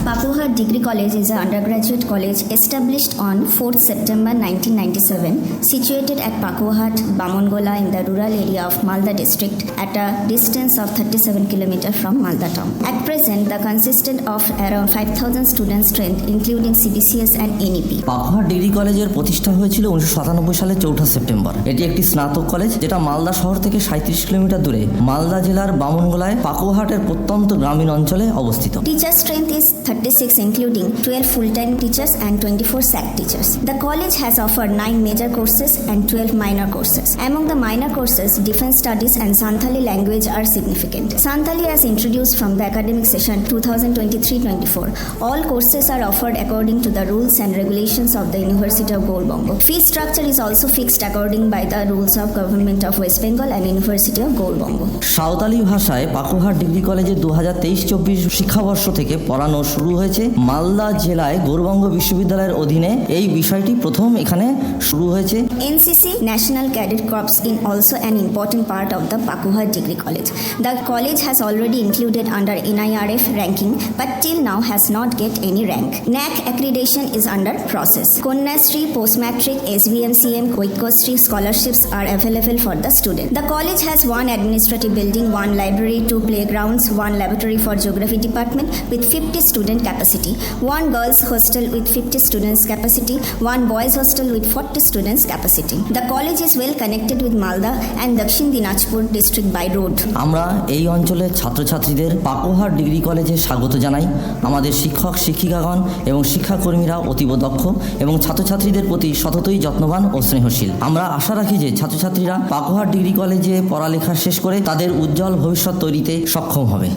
Pakuhar Degree College is an undergraduate college established on 4th September 1997, situated at Pakuhat, Bamongola in the rural area of Malda district at a distance of 37 km from Malda town. At present, the consisted of around 5,000 student strength including CBCS and NEP. Pakuhar degree কলেজের প্রতিষ্ঠা হয়েছিল 1997 সালের 4 September. এটি একটি স্নাতক college যেটা মালদা শহর থেকে 37 কিলোমিটার দূরে মালদা জেলার বামনগোলায় পাকুহাটের প্রত্যন্ত গ্রামীণ অঞ্চলে অবস্থিত। Teacher strength is 36 including 12 full-time teachers and 24 SAC teachers. The college has offered 9 major courses and 12 minor courses. Among the minor courses, defense studies and Santali language are significant. Santali is introduced from the academic session 2023-24. All courses are offered according to the rules and regulations of the University of Golbongo. Fee structure is also fixed according by the rules of Government of West Bengal and University of Golbongo. Santali ভাষায় পাকুহার degree কলেজে 2023-24 শিক্ষাবর্ষ থেকে পড়ানো শুরু হয়েছে। মালদা জেলায় গৌরবঙ্গ বিশ্ববিদ্যালয়ের অধীনে এই বিষয়টি প্রথম এখানে শুরু হয়েছে। NCC National Cadet Corps is also an important part of the Pakuhar Degree College. The college has already included under NIRF ranking but till now has not get any rank. NAC accreditation is under process. Konyasri, Postmatric, SVMCM, Koikosri scholarships are available for the student. The college has one administrative building, one library, 2 playgrounds, one laboratory for geography department with 50 student capacity, one girls hostel with 50 students capacity, one boys hostel with 40 students capacity. The college is well connected with Malda and Dakshin Dinajpur district by road. আমরা এই অঞ্চলের ছাত্রছাত্রীদের পাকুহার degree কলেজে স্বাগত জানাই। আমাদের শিক্ষক শিক্ষিকাগণ এবং শিক্ষাকর্মীরা অতীব দক্ষ এবং ছাত্রছাত্রীদের প্রতি সততই যত্নবান ও স্নেহশীল। আমরা আশা রাখি যে ছাত্রছাত্রীরা পাকুহার ডিগ্রি কলেজে পড়ালেখা শেষ করে তাদের উজ্জ্বল ভবিষ্যৎ তৈরিতে সক্ষম হবে।